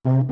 ഇത്തരം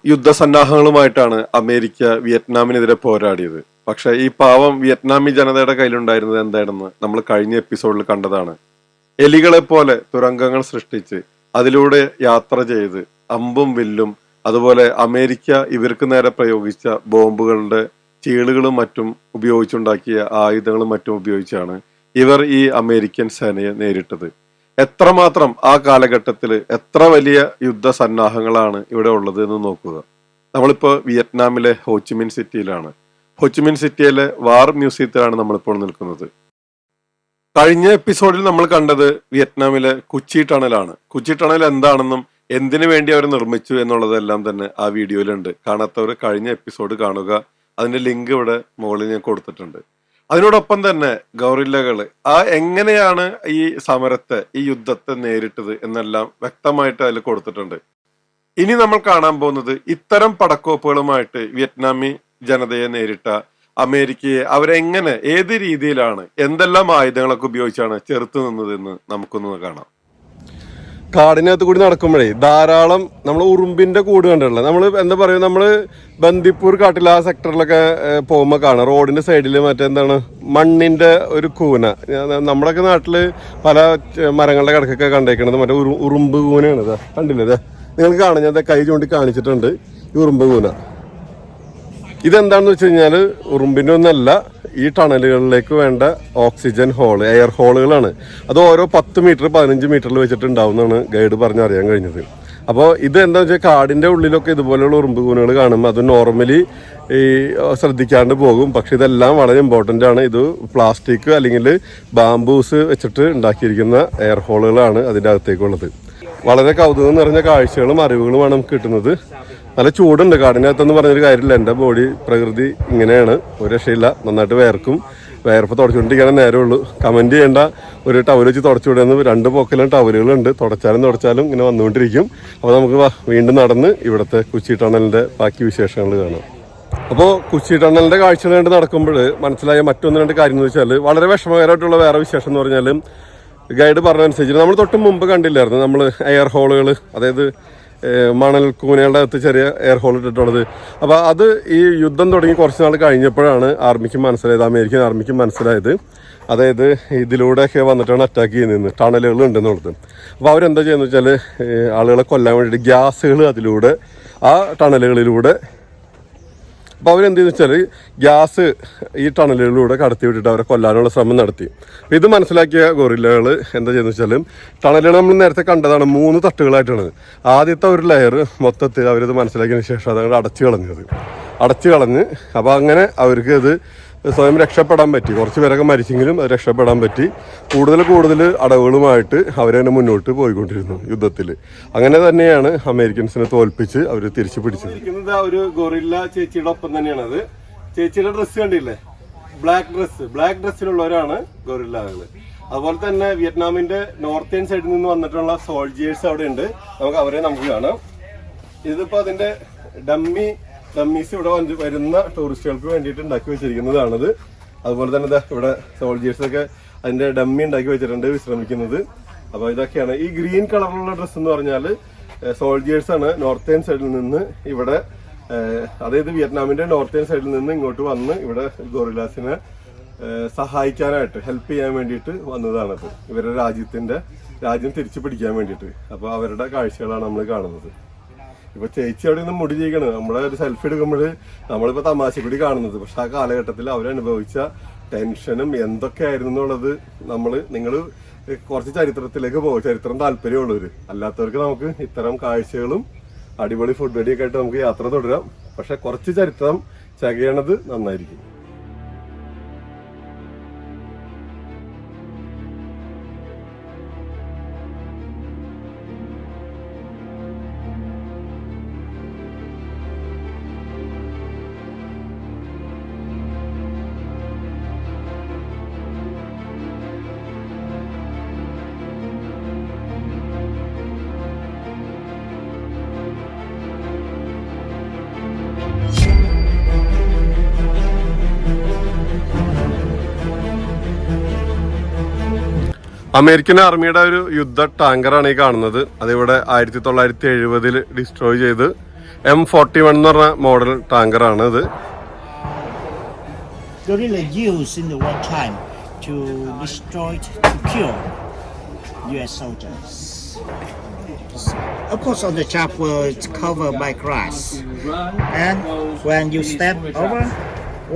യുദ്ധസന്നാഹങ്ങളുമായിട്ടാണ് അമേരിക്ക വിയറ്റ്നാമിനെതിരെ പോരാടിയത്. പക്ഷെ ഈ പാവം വിയറ്റ്നാമി ജനതയുടെ കയ്യിലുണ്ടായിരുന്നത് എന്താണെന്ന് നമ്മൾ കഴിഞ്ഞ എപ്പിസോഡിൽ കണ്ടതാണ്. എലികളെ പോലെ തുരങ്കങ്ങൾ സൃഷ്ടിച്ച് അതിലൂടെ യാത്ര ചെയ്ത് അമ്പും വില്ലും അതുപോലെ അമേരിക്ക ഇവർക്ക് നേരെ പ്രയോഗിച്ച ബോംബുകളുടെ ചീളുകളും മറ്റും ഉപയോഗിച്ചുണ്ടാക്കിയ ആയുധങ്ങളും മറ്റും ഉപയോഗിച്ചാണ് ഇവർ ഈ അമേരിക്കൻ സേനയെ നേരിട്ടത്. എത്രമാത്രം ആ കാലഘട്ടത്തിൽ എത്ര വലിയ യുദ്ധസന്നാഹങ്ങളാണ് ഇവിടെ ഉള്ളത് എന്ന് നോക്കുക. നമ്മളിപ്പോൾ വിയറ്റ്നാമിലെ ഹോച്ചിമിൻ സിറ്റിയിലാണ്. ഹോച്ചിമിൻ സിറ്റിയിലെ വാർ മ്യൂസിയത്തിലാണ് നമ്മളിപ്പോൾ നിൽക്കുന്നത്. കഴിഞ്ഞ എപ്പിസോഡിൽ നമ്മൾ കണ്ടത് വിയറ്റ്നാമിലെ കുച്ചി ടണലാണ്. കുച്ചി ടണൽ എന്താണെന്നും എന്തിനു വേണ്ടി അവർ നിർമ്മിച്ചു എന്നുള്ളതെല്ലാം തന്നെ ആ വീഡിയോയിലുണ്ട്. കാണാത്തവർ കഴിഞ്ഞ എപ്പിസോഡ് കാണുക. അതിന്റെ ലിങ്ക് ഇവിടെ മുകളിൽ ഞാൻ കൊടുത്തിട്ടുണ്ട്. അതിനോടൊപ്പം തന്നെ ഗൗറില്ലകള് എങ്ങനെയാണ് ഈ സമരത്തെ ഈ യുദ്ധത്തെ നേരിട്ടത് എന്നെല്ലാം വ്യക്തമായിട്ട് അതിൽ കൊടുത്തിട്ടുണ്ട്. ഇനി നമ്മൾ കാണാൻ പോകുന്നത് ഇത്തരം പടക്കോപ്പുകളുമായിട്ട് വിയറ്റ്നാമി ജനതയെ നേരിട്ട അമേരിക്കയെ അവരെങ്ങനെ ഏത് രീതിയിലാണ് എന്തെല്ലാം ആയുധങ്ങളൊക്കെ ഉപയോഗിച്ചാണ് ചെറുത്തു നിന്നതെന്ന് നമുക്കൊന്ന് കാണാം. കാടിനകത്ത് കൂടി നടക്കുമ്പോഴേ ധാരാളം നമ്മൾ ഉറുമ്പിന്റെ കൂട് കണ്ടിട്ടുള്ള നമ്മൾ എന്താ പറയുക, നമ്മള് ബന്ദിപ്പൂർ കാട്ടിൽ ആ സെക്ടറിലൊക്കെ പോകുമ്പോൾ കാണാം റോഡിന്റെ സൈഡിൽ മറ്റെന്താണ് മണ്ണിന്റെ ഒരു കൂന. നമ്മുടെയൊക്കെ നാട്ടില് പല മരങ്ങളുടെ കിടക്കൊക്കെ കണ്ടേക്കണത് മറ്റേ ഉറുമ്പ് കൂനയാണ്. ഇതാ കണ്ടില്ലേ, നിങ്ങൾക്ക് കാണാം, ഞാൻ കൈ ചൂണ്ടി കാണിച്ചിട്ടുണ്ട് ഈ ഉറുമ്പ് കൂന. ഇതെന്താണെന്ന് വെച്ച് കഴിഞ്ഞാൽ ഉറുമ്പിന്റെ ഒന്നല്ല, ഈ ടണലുകളിലേക്ക് വേണ്ട ഓക്സിജൻ ഹോള്, എയർ ഹോളുകളാണ്. അത് ഓരോ 10 മീറ്റർ 15 മീറ്ററിൽ വെച്ചിട്ട് ഉണ്ടാവുന്നതാണ് ഗൈഡ് പറഞ്ഞറിയാൻ കഴിഞ്ഞത്. അപ്പോൾ ഇത് എന്താ വെച്ചാൽ കാടിന്റെ ഉള്ളിലൊക്കെ ഇതുപോലെയുള്ള ഉറുമ്പ് കൂനുകൾ കാണുമ്പോൾ അത് നോർമലി ഈ ശ്രദ്ധിക്കാണ്ട് പോകും. പക്ഷെ ഇതെല്ലാം വളരെ ഇമ്പോർട്ടൻ്റ് ആണ്. ഇത് പ്ലാസ്റ്റിക് അല്ലെങ്കിൽ ബാംബൂസ് വെച്ചിട്ട് ഉണ്ടാക്കിയിരിക്കുന്ന എയർ ഹോളുകളാണ് അതിൻ്റെ അകത്തേക്കുള്ളത്. വളരെ കൗതുകം നിറഞ്ഞ കാഴ്ചകളും അറിവുകളുമാണ് നമുക്ക് കിട്ടുന്നത്. നല്ല ചൂടുണ്ട് കാടിനകത്തെന്ന് പറഞ്ഞൊരു കാര്യമില്ല. എൻ്റെ ബോഡി പ്രകൃതി ഇങ്ങനെയാണ്, ഒരു രക്ഷയില്ല. നന്നായിട്ട് വേർപ്പ് തുടച്ചുകൊണ്ടിരിക്കാനേ നേരമുള്ളൂ. കമൻറ്റ് ചെയ്യേണ്ട, ഒരു ടവൽ വെച്ച് തുടച്ചുവിടുന്ന 2 പോക്കലും ടവലുകളുണ്ട്. തുടച്ചാലും ഇങ്ങനെ വന്നുകൊണ്ടിരിക്കും. അപ്പോൾ നമുക്ക് വീണ്ടും നടന്ന് ഇവിടുത്തെ കുച്ചി ടണലിൻ്റെ ബാക്കി വിശേഷങ്ങൾ കാണാം. അപ്പോൾ കുച്ചി ടണലിൻ്റെ കാഴ്ചകൾ കണ്ട് നടക്കുമ്പോൾ മനസ്സിലായ മറ്റൊന്ന് 2 കാര്യം എന്ന് വെച്ചാൽ വളരെ വിഷമകരമായിട്ടുള്ള വേറെ വിശേഷം എന്ന് പറഞ്ഞാൽ ഗൈഡ് പറഞ്ഞതനുസരിച്ച് നമ്മൾ തൊട്ട് മുമ്പ് കണ്ടില്ലായിരുന്നു നമ്മൾ എയർ ഹോളുകൾ, അതായത് മണൽ കൂനകളുടെ അകത്ത് ചെറിയ എയർ ഹോൾ ഇട്ടിട്ടുള്ളത്. അപ്പോൾ അത് ഈ യുദ്ധം തുടങ്ങി കുറച്ച് നാൾ കഴിഞ്ഞപ്പോഴാണ് ആർമിക്ക് മനസ്സിലായത്, അമേരിക്കൻ ആർമിക്ക് മനസ്സിലായത്, അതായത് ഇതിലൂടെയൊക്കെ വന്നിട്ടാണ് അറ്റാക്ക് ചെയ്യുന്നത്, ടണലുകൾ ഉണ്ടെന്നുള്ളത്. അപ്പോൾ അവരെന്താ ചെയ്യുന്നത് വെച്ചാൽ ആളുകളെ കൊല്ലാൻ വേണ്ടിയിട്ട് ഗ്യാസുകൾ അതിലൂടെ ആ ടണലുകളിലൂടെ, അപ്പോൾ അവരെന്ത് ചെയ്യുന്ന വെച്ചാൽ ഗ്യാസ് ഈ ടണലുകളിലൂടെ കടത്തി വിട്ടിട്ട് അവരെ കൊല്ലാനുള്ള ശ്രമം നടത്തി. അപ്പോൾ ഇത് മനസ്സിലാക്കിയ ഗൊറില്ലകൾ എന്താ ചെയ്യുന്നത് വെച്ചാൽ ടണലുകൾ നമ്മൾ നേരത്തെ കണ്ടതാണ് 3 തട്ടുകളായിട്ടാണ്. ആദ്യത്തെ ഒരു ലെയർ മൊത്തത്തിൽ അവരിത് മനസ്സിലാക്കിയതിന് ശേഷം അതങ്ങോട്ട് അടച്ചു കളഞ്ഞ് അപ്പോൾ അങ്ങനെ അവർക്ക് ഇത് സ്വയം രക്ഷപ്പെടാൻ പറ്റി. കുറച്ച് പേരൊക്കെ മരിച്ചെങ്കിലും രക്ഷപ്പെടാൻ പറ്റി. കൂടുതൽ അടവുകളുമായിട്ട് അവരതിനെ മുന്നോട്ട് പോയിക്കൊണ്ടിരുന്നു യുദ്ധത്തിൽ. അങ്ങനെ തന്നെയാണ് അമേരിക്കൻസിനെ തോൽപ്പിച്ച് അവർ തിരിച്ചു പിടിച്ചത്. ഒരു ഗൊറില്ല ചേച്ചിയുടെ ഒപ്പം തന്നെയാണത്. ചേച്ചിയുടെ ഡ്രസ്സ് കണ്ടില്ലേ, ബ്ലാക്ക് ഡ്രസ്സിലുള്ളവരാണ് ഗൊറില്ലകൾ. അതുപോലെ തന്നെ വിയറ്റ്നാമിന്റെ നോർത്തേൺ സൈഡിൽ നിന്ന് വന്നിട്ടുള്ള സോൾജിയേഴ്സ് അവിടെ ഉണ്ട്. നമുക്ക് കാണാം. ഇതിപ്പോ അതിന്റെ ഡമ്മീസ് ഇവിടെ വരുന്ന ടൂറിസ്റ്റുകൾക്ക് വേണ്ടിയിട്ട് ഉണ്ടാക്കി വെച്ചിരിക്കുന്നതാണത്. അതുപോലെ തന്നെ ഇവിടെ സോൾജിയേഴ്സ് ഒക്കെ അതിന്റെ ഡമ്മി ഉണ്ടാക്കി വെച്ചിട്ടുണ്ട് വിശ്രമിക്കുന്നത്. അപ്പൊ ഇതൊക്കെയാണ് ഈ ഗ്രീൻ കളറിലുള്ള ഡ്രസ്സ് എന്ന് പറഞ്ഞാൽ സോൾജിയേഴ്സ് ആണ്. നോർത്തേൺ സൈഡിൽ നിന്ന് ഇവിടെ, അതായത് വിയറ്റ്നാമിന്റെ നോർത്തേൺ സൈഡിൽ നിന്ന് ഇങ്ങോട്ട് വന്ന് ഇവിടെ ഗൊറില്ലാസിനെ സഹായിക്കാനായിട്ട്, ഹെൽപ്പ് ചെയ്യാൻ വേണ്ടിയിട്ട് വന്നതാണത്. ഇവരുടെ രാജ്യം തിരിച്ചു പിടിക്കാൻ വേണ്ടിയിട്ട്. അപ്പൊ അവരുടെ കാഴ്ചകളാണ് നമ്മൾ കാണുന്നത്. ഇപ്പൊ ചേച്ചി അവിടെ നിന്ന് മുടി ചെയ്യണം. നമ്മളെ ഒരു സെൽഫി എടുക്കുമ്പോൾ നമ്മളിപ്പോ തമാശ കൂടി കാണുന്നത്. പക്ഷെ ആ കാലഘട്ടത്തിൽ അവരനുഭവിച്ച ടെൻഷനും എന്തൊക്കെയായിരുന്നു എന്നുള്ളത് നിങ്ങൾ കുറച്ച് ചരിത്രത്തിലേക്ക് പോകും. ചരിത്രം താല്പര്യമുള്ളവര്, അല്ലാത്തവർക്ക് നമുക്ക് ഇത്തരം കാഴ്ചകളും അടിപൊളി ഫുഡ് റെഡിയൊക്കെ ആയിട്ട് നമുക്ക് യാത്ര തുടരാം. പക്ഷെ കുറച്ച് ചരിത്രം ചകയണത് നന്നായിരിക്കും. അമേരിക്കൻ ആർമിയുടെ ഒരു യുദ്ധ ടാങ്കറാണ് ഈ കാണുന്നത്. അതിവിടെ 1970 ഡിസ്ട്രോയ് ചെയ്ത് M41 എന്ന് പറഞ്ഞ മോഡൽ ടാങ്കറാണ് ഇത്. Guerrilla used in the wartime to destroy, to kill U.S. soldiers. Of course, on the chapel it's covered by grass, and when you step over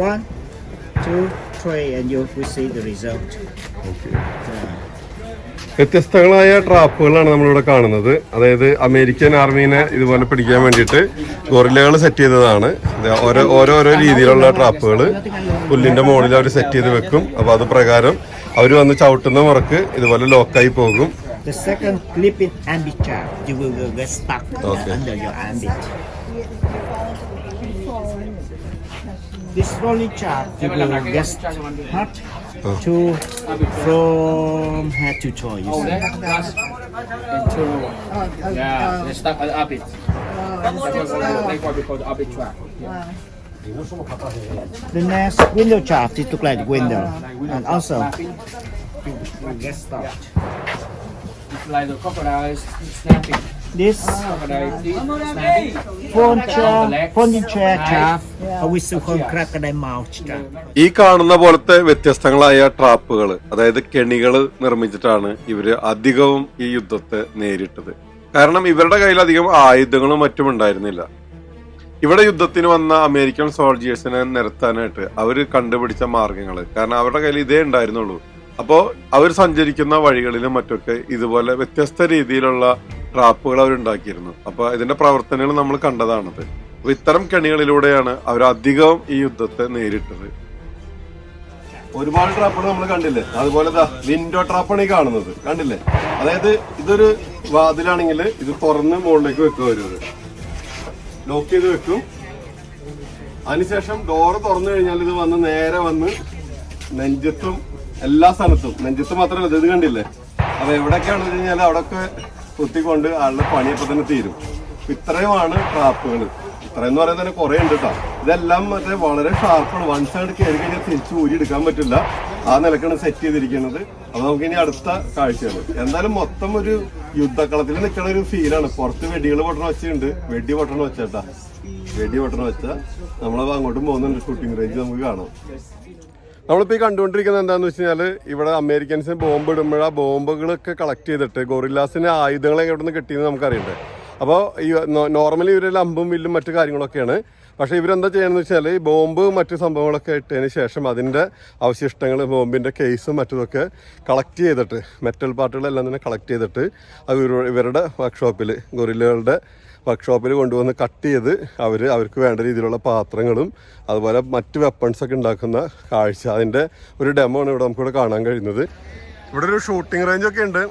1, 2, 3, and you will see the result. Okay. വ്യത്യസ്തങ്ങളായ ട്രാപ്പുകളാണ് നമ്മളിവിടെ കാണുന്നത്. അതായത് American ആർമീനെ ഇതുപോലെ പിടിക്കാൻ വേണ്ടിയിട്ട് ഗൊറില്ലകൾ set ചെയ്തതാണ്. ഓരോരോ രീതിയിലുള്ള ട്രാപ്പുകൾ പുല്ലിന്റെ മുകളിൽ അവർ സെറ്റ് ചെയ്ത് വെക്കും. അപ്പൊ അത് പ്രകാരം അവർ വന്ന് ചവിട്ടുന്ന മുറക്ക് ഇതുപോലെ ലോക്കായി പോകും. The second clip in ambit trap, you will get stuck under your ambit. This rolling trap, you will get hurt to from head to toe. You see? They stuck at the arbit. That's what we call the arbit trap. The next window trap, it look like window, and also you get stuck. It's like the crocodile snapping. This phone chair trap, we still call crocodile mouth trap. ഈ കാണുന്ന പോലത്തെ വ്യത്യസ്തങ്ങളായ ട്രാപ്പുകൾ, അതായത് കെണികൾ നിർമ്മിച്ചിട്ടാണ് ഇവര് അധികവും ഈ യുദ്ധത്തെ നേരിട്ടത്. കാരണം ഇവരുടെ കയ്യിൽ അധികം ആയുധങ്ങളും മറ്റും ഉണ്ടായിരുന്നില്ല. ഇവിടെ യുദ്ധത്തിന് വന്ന അമേരിക്കൻ സോൾജിയേഴ്സിനെ നിരത്താനായിട്ട് അവര് കണ്ടുപിടിച്ച മാർഗങ്ങൾ, കാരണം അവരുടെ കയ്യിൽ ഇതേ ഉണ്ടായിരുന്നുള്ളൂ. അപ്പോൾ അവർ സഞ്ചരിക്കുന്ന വഴികളിലും മറ്റൊക്കെ ഇതുപോലെ വ്യത്യസ്ത രീതിയിലുള്ള ട്രാപ്പുകൾ അവരുണ്ടാക്കിയിരുന്നു. അപ്പൊ ഇതിന്റെ പ്രവർത്തനങ്ങൾ നമ്മൾ കണ്ടതാണത്. അപ്പൊ ഇത്തരം കെണികളിലൂടെയാണ് അവർ അധികവും ഈ യുദ്ധത്തെ നേരിട്ടത്. ഒരുപാട് ട്രാപ്പുകൾ നമ്മൾ കണ്ടില്ലേ. അതുപോലെ വിൻഡോ ട്രാപ്പാണ് ഈ കാണുന്നത്, കണ്ടില്ലേ. അതായത് ഇതൊരു വാതിലാണെങ്കിൽ ഇത് തുറന്ന് മുകളിലേക്ക് വെക്കുക, വരുന്നത് ലോക്ക് ചെയ്ത് വെക്കും. അതിനുശേഷം ഡോറ് തുറന്നു കഴിഞ്ഞാൽ ഇത് വന്ന് നേരെ വന്ന് നെഞ്ചത്തും എല്ലാ സ്ഥലത്തും, നെഞ്ചത്ത് മാത്രമല്ല ഇത് കണ്ടില്ലേ. അപ്പൊ എവിടെയൊക്കെയാണെന്ന് വെച്ച് കഴിഞ്ഞാൽ അവിടെയൊക്കെ കുത്തിക്കൊണ്ട് ആളുടെ പണിയപ്പോ തന്നെ തീരും. ഇത്രയുമാണ് ട്രാപ്പുകൾ. ഇത്രയെന്ന് പറയുന്നത് തന്നെ കുറെ ഉണ്ട് കേട്ടോ. ഇതെല്ലാം മറ്റേ വളരെ ഷാർപ്പാണ്. വൺ സൈഡ് കയറി കഴിഞ്ഞാൽ തിരിച്ച് ഊരി എടുക്കാൻ പറ്റില്ല. ആ നിലക്കാണ് സെറ്റ് ചെയ്തിരിക്കുന്നത്. അപ്പൊ നമുക്ക് ഇനി അടുത്ത കാഴ്ചകൾ. എന്തായാലും മൊത്തം ഒരു യുദ്ധക്കളത്തിൽ നിൽക്കുന്ന ഒരു ഫീലാണ്. പുറത്ത് വെടികൾ പൊട്ടണ വെച്ചുണ്ട്, വെടി പൊട്ടണ വെച്ചാ നമ്മളത് അങ്ങോട്ടും പോകുന്നുണ്ട്. ഷൂട്ടിംഗ് റേഞ്ച് നമുക്ക് കാണാം. നമ്മളിപ്പോൾ ഈ കണ്ടുകൊണ്ടിരിക്കുന്നത് എന്താണെന്ന് വെച്ച് കഴിഞ്ഞാൽ ഇവിടെ അമേരിക്കൻസിന് ബോംബ് ഇടുമ്പോൾ ആ ബോംബുകളൊക്കെ കളക്ട് ചെയ്തിട്ട് ഗൊറില്ലാസിന് ആയുധങ്ങൾ എവിടെ നിന്ന് കിട്ടിയെന്ന് നമുക്കറിയണ്ടേ. അപ്പോൾ ഈ നോർമലി ഇവരെല്ലാം അമ്പും വില്ലും മറ്റു കാര്യങ്ങളൊക്കെയാണ്. പക്ഷേ ഇവരെന്താ ചെയ്യുന്നത് വെച്ചാൽ ഈ ബോംബ് മറ്റു സംഭവങ്ങളൊക്കെ ഇട്ടതിന് ശേഷം അതിൻ്റെ അവശിഷ്ടങ്ങൾ, ബോംബിൻ്റെ കേസും മറ്റതൊക്കെ കളക്ട് ചെയ്തിട്ട്, മെറ്റൽ പാർട്ടുകളെല്ലാം തന്നെ കളക്ട് ചെയ്തിട്ട് അത് ഇവരുടെ വർക്ക്ഷോപ്പിൽ, ഗൊറില്ലകളുടെ വർക്ക്ഷോപ്പിൽ കൊണ്ടുവന്ന് കട്ട് ചെയ്ത് അവർക്ക് വേണ്ട രീതിയിലുള്ള പാത്രങ്ങളും അതുപോലെ മറ്റ് വെപ്പൺസൊക്കെ ഉണ്ടാക്കുന്ന കാഴ്ച, അതിൻ്റെ ഒരു ഡെമോ ആണ് ഇവിടെ നമുക്കിവിടെ കാണാൻ കഴിയുന്നത്. ഇവിടെ ഒരു ഷൂട്ടിംഗ് റേഞ്ചൊക്കെ ഉണ്ട്.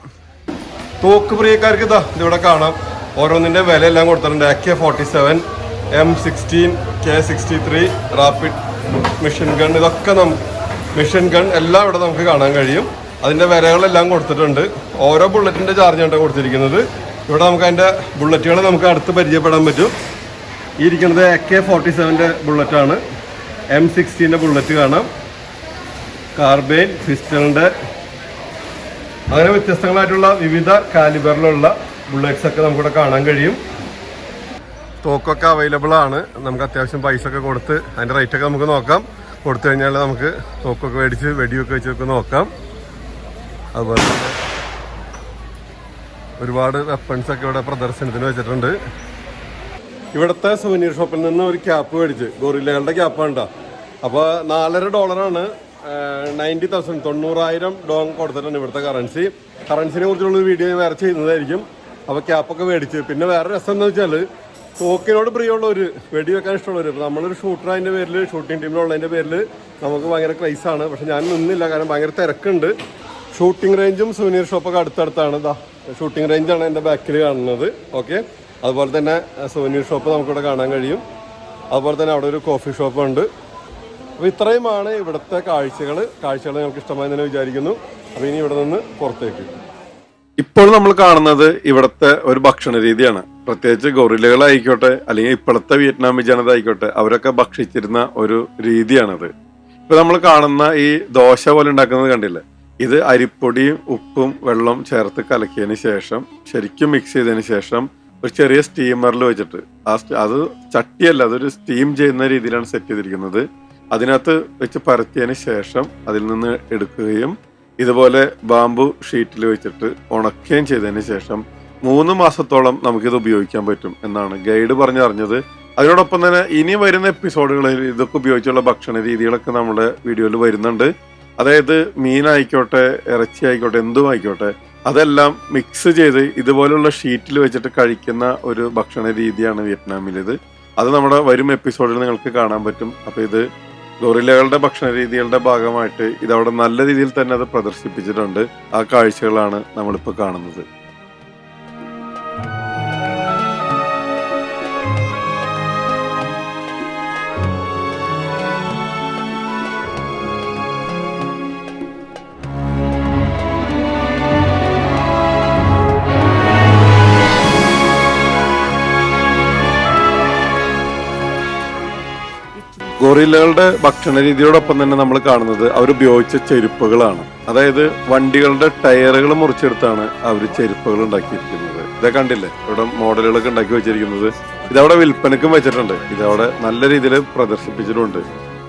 തോക്ക് പ്രിയക്കാർക്ക് ഇതിവിടെ കാണാം. ഓരോന്നിൻ്റെ വിലയെല്ലാം കൊടുത്തിട്ടുണ്ട്. AK-47, M16, K63, rapid mission gun, ഇതൊക്കെ മിഷൻ ഗൺ എല്ലാം ഇവിടെ നമുക്ക് കാണാൻ കഴിയും. അതിൻ്റെ വിലകളെല്ലാം കൊടുത്തിട്ടുണ്ട്. ഓരോ ബുള്ളറ്റിൻ്റെ ചാർജാണ് കൊടുത്തിരിക്കുന്നത്. ഇവിടെ നമുക്ക് അതിൻ്റെ ബുള്ളറ്റുകൾ നമുക്ക് അടുത്ത് പരിചയപ്പെടാൻ പറ്റും. ഈ ഇരിക്കുന്നത് AK-47 ബുള്ളറ്റാണ്. M16 ബുള്ളറ്റ് കാണാം, കാർബൈൻ, പിസ്റ്റളിൻ്റെ, അങ്ങനെ വ്യത്യസ്തങ്ങളായിട്ടുള്ള വിവിധ കാലിബറിലുള്ള ബുള്ളറ്റ്സ് ഒക്കെ നമുക്കിവിടെ കാണാൻ കഴിയും. തോക്കൊക്കെ അവൈലബിൾ ആണ്. നമുക്ക് അത്യാവശ്യം പൈസ ഒക്കെ കൊടുത്ത് അതിൻ്റെ റേറ്റൊക്കെ നമുക്ക് നോക്കാം. കൊടുത്തു കഴിഞ്ഞാൽ നമുക്ക് തോക്കൊക്കെ മേടിച്ച് വെടിയൊക്കെ വെച്ചൊക്കെ നോക്കാം. അതുപോലെ തന്നെ ഒരുപാട് വെപ്പൺസ് ഒക്കെ ഇവിടെ പ്രദർശനത്തിന് വെച്ചിട്ടുണ്ട്. ഇവിടുത്തെ സുവനീർ ഷോപ്പിൽ നിന്ന് ഒരു ക്യാപ്പ് മേടിച്ച്, ഗൊറില്ലകളുടെ ക്യാപ്പാണ് കേട്ടോ. അപ്പോൾ $4.5 $90,000 $90,000 കൊടുത്തിട്ടുണ്ട് ഇവിടുത്തെ കറൻസിനെ കുറിച്ചുള്ള വീഡിയോ വേറെ ചെയ്യുന്നതായിരിക്കും. അപ്പോൾ ക്യാപ്പൊക്കെ മേടിച്ച്, പിന്നെ വേറെ രസം എന്താ വെച്ചാൽ തോക്കിനോട് പ്രിയമുള്ളവർ, വെടിവെക്കാൻ ഇഷ്ടമുള്ളവർ, ഇപ്പോൾ നമ്മളൊരു ഷൂട്ടർ അതിൻ്റെ പേരിൽ, ഷൂട്ടിംഗ് ടീമിലുള്ളതിൻ്റെ പേരിൽ നമുക്ക് ഭയങ്കര ക്രൈസാണ്. പക്ഷെ ഞാൻ നിന്നില്ല, കാരണം ഭയങ്കര തിരക്കുണ്ട്. ഷൂട്ടിംഗ് റേഞ്ചും സുവനീർ ഷോപ്പൊക്കെ അടുത്തടുത്താണ്. ഷൂട്ടിംഗ് റേഞ്ചാണ് എൻ്റെ ബാക്കിൽ കാണുന്നത്. ഓക്കെ, അതുപോലെ തന്നെ സുവനീർ ഷോപ്പ് നമുക്കിവിടെ കാണാൻ കഴിയും. അതുപോലെ തന്നെ അവിടെ ഒരു കോഫി ഷോപ്പുണ്ട്. അപ്പോൾ ഇത്രയുമാണ് ഇവിടുത്തെ കാഴ്ചകൾ നിങ്ങൾക്ക് ഇഷ്ടമായി തന്നെ വിചാരിക്കുന്നു. അപ്പോൾ ഇനി ഇവിടെ നിന്ന് പുറത്തേക്ക്. ഇപ്പോൾ നമ്മൾ കാണുന്നത് ഇവിടുത്തെ ഒരു ഭക്ഷണ രീതിയാണ്. പ്രത്യേകിച്ച് ഗൊറില്ലകളായിക്കോട്ടെ അല്ലെങ്കിൽ ഇപ്പോഴത്തെ വിയറ്റ്നാമി ജനത ആയിക്കോട്ടെ, അവരൊക്കെ ഭക്ഷിച്ചിരുന്ന ഒരു രീതിയാണത്. ഇപ്പൊ നമ്മൾ കാണുന്ന ഈ ദോശ പോലെ ഉണ്ടാക്കുന്നത് കണ്ടില്ലേ, ഇത് അരിപ്പൊടിയും ഉപ്പും വെള്ളവും ചേർത്ത് കലക്കിയതിന് ശേഷം ശരിക്കും മിക്സ് ചെയ്തതിന് ശേഷം ഒരു ചെറിയ സ്റ്റീമറിൽ വെച്ചിട്ട്, അത് ചട്ടിയല്ല, അതൊരു സ്റ്റീം ചെയ്യുന്ന രീതിയിലാണ് സെറ്റ് ചെയ്തിരിക്കുന്നത്. അതിനകത്ത് വെച്ച് പരത്തിയതിന് ശേഷം അതിൽ നിന്ന് എടുക്കുകയും ഇതുപോലെ ബാംബു ഷീറ്റിൽ വെച്ചിട്ട് ഉണക്കുകയും ചെയ്തതിന് ശേഷം 3 മാസത്തോളം നമുക്കിത് ഉപയോഗിക്കാൻ പറ്റും എന്നാണ് ഗൈഡ് പറഞ്ഞറിഞ്ഞത്. അതിനോടൊപ്പം തന്നെ ഇനി വരുന്ന എപ്പിസോഡുകളിൽ ഇതൊക്കെ ഉപയോഗിച്ചുള്ള ഭക്ഷണ രീതികളൊക്കെ നമ്മുടെ വീഡിയോയിൽ വരുന്നുണ്ട്. അതായത് മീനായിക്കോട്ടെ, ഇറച്ചി ആയിക്കോട്ടെ, എന്തും ആയിക്കോട്ടെ, അതെല്ലാം മിക്സ് ചെയ്ത് ഇതുപോലുള്ള ഷീറ്റിൽ വെച്ചിട്ട് കഴിക്കുന്ന ഒരു ഭക്ഷണ രീതിയാണ് വിയറ്റ്നാമിലേത്. അത് നമ്മുടെ വരും എപ്പിസോഡിൽ നിങ്ങൾക്ക് കാണാൻ പറ്റും. അപ്പോൾ ഇത് ഗൊറില്ലകളുടെ ഭക്ഷണ രീതികളുടെ ഭാഗമായിട്ട് ഇതവിടെ നല്ല രീതിയിൽ തന്നെ അത് പ്രദർശിപ്പിച്ചിട്ടുണ്ട്. ആ കാഴ്ചകളാണ് നമ്മളിപ്പോൾ കാണുന്നത്. ഗൊറില്ലകളുടെ ഭക്ഷണ രീതിയോടൊപ്പം തന്നെ നമ്മൾ കാണുന്നത് അവരുപയോഗിച്ച ചെരുപ്പുകളാണ്. അതായത് വണ്ടികളുടെ ടയറുകൾ മുറിച്ചെടുത്താണ് അവർ ചെരുപ്പുകൾ ഉണ്ടാക്കിയിരിക്കുന്നത്. ഇതൊക്കെ കണ്ടില്ലേ, ഇവിടെ മോഡലുകളൊക്കെ ഉണ്ടാക്കി വെച്ചിരിക്കുന്നത്. ഇതവിടെ വിൽപ്പനക്കും വെച്ചിട്ടുണ്ട്. ഇതവിടെ നല്ല രീതിയിൽ പ്രദർശിപ്പിച്ചിട്ടുണ്ട്.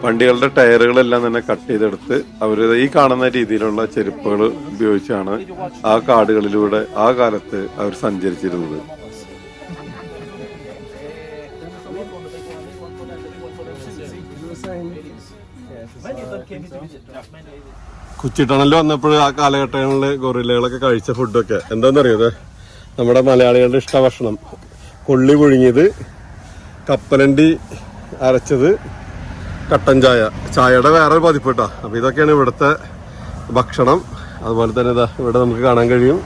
വണ്ടികളുടെ ടയറുകളെല്ലാം തന്നെ കട്ട് ചെയ്തെടുത്ത് അവർ ഈ കാണുന്ന രീതിയിലുള്ള ചെരുപ്പുകൾ ഉപയോഗിച്ചാണ് ആ കാടുകളിലൂടെ ആ കാലത്ത് അവർ സഞ്ചരിച്ചിരുന്നത്. കൊച്ചി ടണലിൽ വന്നപ്പോൾ ആ കാലഘട്ടങ്ങളിൽ ഗൊറില്ലകളൊക്കെ കഴിച്ച ഫുഡൊക്കെ എന്താണെന്നറിയത്, നമ്മുടെ മലയാളികളുടെ ഇഷ്ടഭക്ഷണം കൊള്ളി പുഴുങ്ങിയത്, കപ്പലണ്ടി അരച്ചത്, കട്ടൻ ചായ, ചായയുടെ വേറെ പതിപ്പിട്ടാ. അപ്പോൾ ഇതൊക്കെയാണ് ഇവിടുത്തെ ഭക്ഷണം. അതുപോലെ തന്നെ ഇതാ ഇവിടെ നമുക്ക് കാണാൻ കഴിയും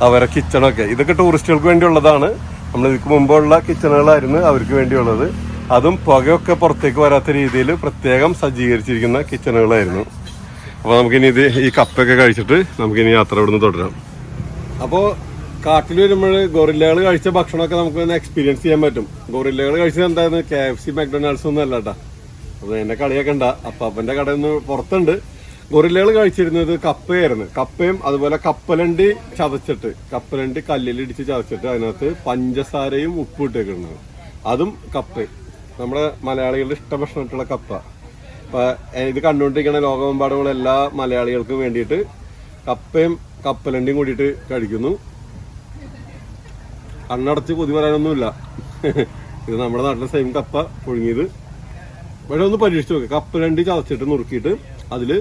അവരെ കിച്ചണൊക്കെ. ഇതൊക്കെ ടൂറിസ്റ്റുകൾക്ക് വേണ്ടിയുള്ളതാണ്. നമ്മൾ ഇതിക്ക് മുമ്പുള്ള കിച്ചണുകളായിരുന്നു അവർക്ക് വേണ്ടിയുള്ളത്. അതും പുകയൊക്കെ പുറത്തേക്ക് വരാത്ത രീതിയിൽ പ്രത്യേകം സജ്ജീകരിച്ചിരിക്കുന്ന കിച്ചണുകളായിരുന്നു. അപ്പോൾ നമുക്കിനി ഈ കപ്പൊക്കെ കഴിച്ചിട്ട് നമുക്കിനി യാത്ര ഇവിടുന്ന് തുടരാം. അപ്പോൾ കാട്ടിൽ വരുമ്പോൾ ഗൊറില്ലകൾ കഴിച്ച ഭക്ഷണമൊക്കെ നമുക്ക് തന്നെ എക്സ്പീരിയൻസ് ചെയ്യാൻ പറ്റും. ഗൊറില്ലകൾ കഴിച്ചത് എന്തായിരുന്നു, KFC McDonald's ഒന്നും അല്ല കേട്ടാ. അപ്പോൾ എന്നെ കളിയൊക്കെ ഉണ്ടാ. അപ്പാപ്പൻ്റെ കടയിൽ നിന്ന് പുറത്തുണ്ട്. ഗൊറില്ലകൾ കഴിച്ചിരുന്നത് കപ്പയായിരുന്നു. കപ്പയും അതുപോലെ കപ്പലണ്ടി ചതച്ചിട്ട്, കപ്പലണ്ടി കല്ലിലിടിച്ച് ചതച്ചിട്ട് അതിനകത്ത് പഞ്ചസാരയും ഉപ്പും ഇട്ടേക്കുന്നത്, അതും കപ്പയും. നമ്മുടെ മലയാളികളുടെ ഇഷ്ടഭക്ഷണമായിട്ടുള്ള കപ്പ. അപ്പം ഇത് കണ്ടുകൊണ്ടിരിക്കുന്ന ലോകമെമ്പാടുമുള്ള എല്ലാ മലയാളികൾക്കും വേണ്ടിയിട്ട് കപ്പയും കപ്പലണ്ടിയും കൂടിയിട്ട് കഴിക്കുന്നു. കണ്ണടച്ച് കൊതി പറയാനൊന്നുമില്ല. ഇത് നമ്മുടെ നാട്ടിലെ സെയിം കപ്പ പുഴുങ്ങിയത്. പക്ഷെ ഒന്ന് പരീക്ഷിച്ച് നോക്കുക. കപ്പലണ്ടി ചതച്ചിട്ട് നുറുക്കിയിട്ട് അതിൽ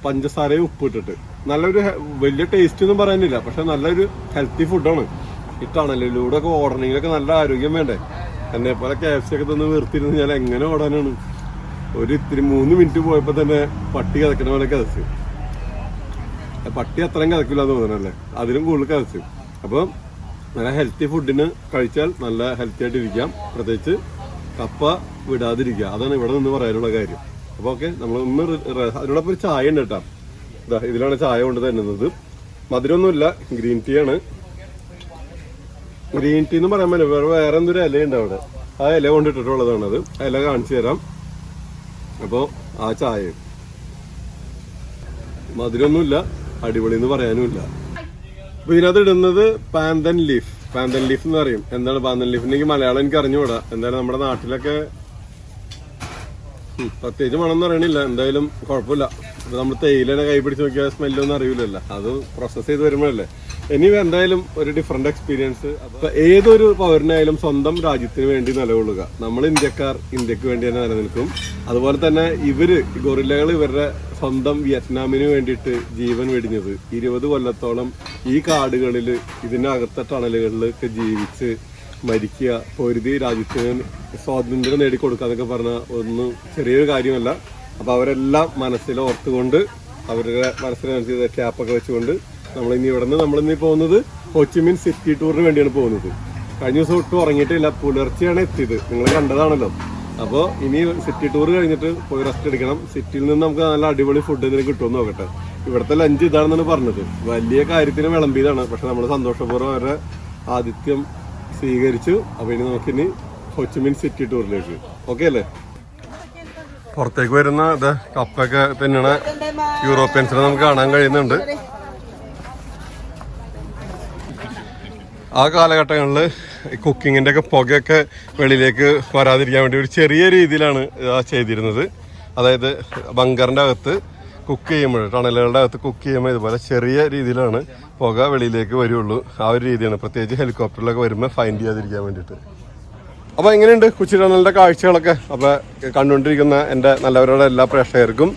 പഞ്ചസാരയും ഉപ്പ് ഇട്ടിട്ട് നല്ലൊരു വലിയ ടേസ്റ്റ് ഒന്നും പറയാനില്ല, പക്ഷെ നല്ലൊരു ഹെൽത്തി ഫുഡാണ്. ഈ ടണലിലൂടെ ഒക്കെ ഓടണമെങ്കിലൊക്കെ നല്ല ആരോഗ്യം വേണ്ടേ. എന്നെ പോലെ KFC ഒക്കെ തന്ന് വീർത്തിരുന്ന് ഞാൻ എങ്ങനെ ഓടാനാണ്. ഒരു ഇത്തിരി 3 മിനിറ്റ് പോയപ്പോൾ തന്നെ പട്ടി കതക്കണ പോലെ കതച്ച്. പട്ടി അത്രയും കതക്കില്ല എന്ന് തോന്നണല്ലേ, അതിലും കൂടുതൽ കതച്ച്. അപ്പോൾ നല്ല ഹെൽത്തി ഫുഡിന് കഴിച്ചാൽ നല്ല ഹെൽത്തി ആയിട്ട് ഇരിക്കാം. പ്രത്യേകിച്ച് കപ്പ വിടാതിരിക്കുക, അതാണ് ഇവിടെ നിന്ന് പറയാനുള്ള കാര്യം. അപ്പോൾ ഓക്കെ, നമ്മളൊന്ന് അതിനോടൊപ്പം ഒരു ചായ ഉണ്ട് കേട്ടോ. ഇതാ ഇതിലാണ് ചായ കൊണ്ട് തരുന്നത്. മധുരമൊന്നുമില്ല, ഗ്രീൻ ടീ ആണ്. ഗ്രീൻ ടീ എന്ന് പറയാൻ പറ്റില്ല, വേറെ എന്തൊരു ഇലയുണ്ട് അവിടെ. ആ ഇല കൊണ്ടിട്ടുള്ളതാണത്. ആ ഇല കാണിച്ചു തരാം. അപ്പോൾ ആ ചായ മധുരമൊന്നുമില്ല, അടിപൊളി എന്ന് പറയാനുമില്ല. അപ്പൊ ഇതിനകത്ത് ഇടുന്നത് പാന്തൻ ലീഫ് എന്ന് പറയും. എന്താണ് പാന്തൻ ലീഫ്? എനിക്ക് മലയാളം എനിക്ക് അറിഞ്ഞുകൂടാ. എന്തായാലും നമ്മുടെ നാട്ടിലൊക്കെ പ്രത്യേകിച്ച് മണം എന്ന് പറയണില്ല, എന്തായാലും കുഴപ്പമില്ല. അപ്പൊ നമ്മൾ തേയിലനെ കൈ പിടിച്ച് നോക്കിയാൽ സ്മെല്ലൊന്നും അറിയില്ലല്ലോ, അത് പ്രോസസ് ചെയ്ത് വരുമ്പോഴല്ലേ. ഇനി എന്തായാലും ഒരു ഡിഫറെന്റ് എക്സ്പീരിയൻസ്. അപ്പൊ ഏതൊരു പൗരനായാലും സ്വന്തം രാജ്യത്തിന് വേണ്ടി നിലകൊള്ളുക. നമ്മൾ ഇന്ത്യക്കാർ ഇന്ത്യക്ക് വേണ്ടി തന്നെ നിലനിൽക്കും. അതുപോലെ തന്നെ ഗൊറില്ലകൾ ഇവരുടെ സ്വന്തം വിയറ്റ്നാമിന് വേണ്ടിയിട്ട് ജീവൻ വെടിഞ്ഞത് 20 കൊല്ലത്തോളം ഈ കാടുകളിൽ ഇതിനകത്തെ ടണലുകളിലൊക്കെ ജീവിച്ച് മരിക്കുക, പൊരുതി രാജ്യത്തിന് സ്വാതന്ത്ര്യം നേടിക്കൊടുക്കുക എന്നൊക്കെ പറഞ്ഞാൽ ഒന്നും ചെറിയൊരു കാര്യമല്ല. അപ്പൊ അവരെല്ലാം മനസ്സിൽ ഓർത്തുകൊണ്ട് അവരുടെ മനസ്സിനനുസരിച്ച് ക്യാപ്പൊക്കെ വെച്ചുകൊണ്ട് നമ്മളിനി പോകുന്നത് ഹോച്ചിമിൻ സിറ്റി ടൂറിന് വേണ്ടിയാണ് പോകുന്നത്. കഴിഞ്ഞ ദിവസം ഒട്ടും ഉറങ്ങിയിട്ടില്ല, പുലർച്ചെയാണ് എത്തിയത്, നിങ്ങൾ കണ്ടതാണല്ലോ. അപ്പോൾ ഇനി സിറ്റി ടൂർ കഴിഞ്ഞിട്ട് പോയി റെസ്റ്റ് എടുക്കണം. സിറ്റിയിൽ നിന്ന് നമുക്ക് നല്ല അടിപൊളി ഫുഡ് എന്തെങ്കിലും കിട്ടുമെന്ന് നോക്കട്ടെ. ഇവിടുത്തെ ലഞ്ച് ഇതാണെന്നാണ് പറഞ്ഞത്. വലിയ കാര്യത്തിന് വിളമ്പിയതാണ്, പക്ഷെ നമ്മൾ സന്തോഷപൂർവ്വം അവരുടെ ആതിഥ്യം സ്വീകരിച്ചു. അപ്പോൾ ഇനി നമുക്കിനി ഹോച്ചിമിൻ സിറ്റി ടൂറിലേക്ക്. ഓക്കെ അല്ലേ? പുറത്തേക്ക് വരുന്ന കപ്പൊക്കെ തന്നെയാണ് യൂറോപ്യൻസിനെ നമുക്ക് കാണാൻ കഴിയുന്നുണ്ട്. ആ കാലഘട്ടങ്ങളിൽ കുക്കിങ്ങിൻ്റെ ഒക്കെ പുകയൊക്കെ വെളിയിലേക്ക് വരാതിരിക്കാൻ വേണ്ടി ഒരു ചെറിയ രീതിയിലാണ് ചെയ്തിരുന്നത്. അതായത് ബങ്കറിൻ്റെ അകത്ത് കുക്ക് ചെയ്യുമ്പോൾ, ടണലുകളുടെ അകത്ത് കുക്ക് ചെയ്യുമ്പോൾ ഇതുപോലെ ചെറിയ രീതിയിലാണ് പുക വെളിയിലേക്ക് വരുള്ളൂ. ആ ഒരു രീതിയാണ്, പ്രത്യേകിച്ച് ഹെലികോപ്റ്ററിലൊക്കെ വരുമ്പോൾ ഫൈൻഡ് ചെയ്യാതിരിക്കാൻ വേണ്ടിയിട്ട്. അപ്പോൾ എങ്ങനെയുണ്ട് കൊച്ചി ടണലിൻ്റെ കാഴ്ചകളൊക്കെ? അപ്പോൾ കണ്ടുകൊണ്ടിരിക്കുന്ന എൻ്റെ നല്ലവരുടെ എല്ലാ പ്രേക്ഷകർക്കും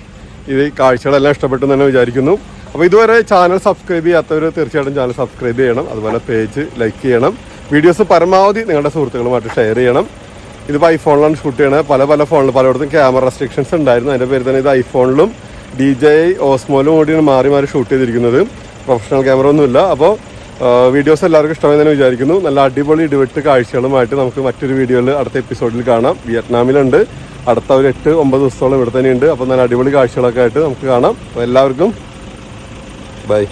ഈ കാഴ്ചകളെല്ലാം ഇഷ്ടപ്പെട്ടു എന്ന് തന്നെ വിചാരിക്കുന്നു. അപ്പോൾ ഇതുവരെ ചാനൽ സബ്സ്ക്രൈബ് ചെയ്യാത്തവർ തീർച്ചയായിട്ടും ചാനൽ സബ്സ്ക്രൈബ് ചെയ്യണം. അതുപോലെ പേജ് ലൈക്ക് ചെയ്യണം. വീഡിയോസ് പരമാവധി നിങ്ങളുടെ സുഹൃത്തുക്കളുമായിട്ട് ഷെയർ ചെയ്യണം. ഇതിപ്പോൾ ഐഫോണിലാണ് ഷൂട്ട് ചെയ്യണത്. പല ഫോണിലും പലയിടത്തും ക്യാമറ റെസ്ട്രിക്ഷൻസ് ഉണ്ടായിരുന്നു. അതിൻ്റെ പേര് തന്നെ ഇത് ഐഫോണിലും DJI ഓസ്മോയിലും കൂടിയാണ് മാറി ഷൂട്ട് ചെയ്തിരിക്കുന്നത്. പ്രൊഫഷണൽ ക്യാമറ ഒന്നുമില്ല. അപ്പോൾ വീഡിയോസ് എല്ലാവർക്കും ഇഷ്ടമായെന്ന് വിചാരിക്കുന്നു. നല്ല അടിപൊളി ഇടിവെട്ട് കാഴ്ചകളുമായിട്ട് നമുക്ക് മറ്റൊരു വീഡിയോയിൽ അടുത്ത എപ്പിസോഡിൽ കാണാം. വിയറ്റ്നാമിലുണ്ട്, അടുത്ത ഒരു 8-9 ദിവസത്തോളം ഇവിടെ തന്നെയുണ്ട്. അപ്പോൾ നല്ല അടിപൊളി കാഴ്ചകളൊക്കെ ആയിട്ട് നമുക്ക് കാണാം. അപ്പോൾ എല്ലാവർക്കും ബൈ.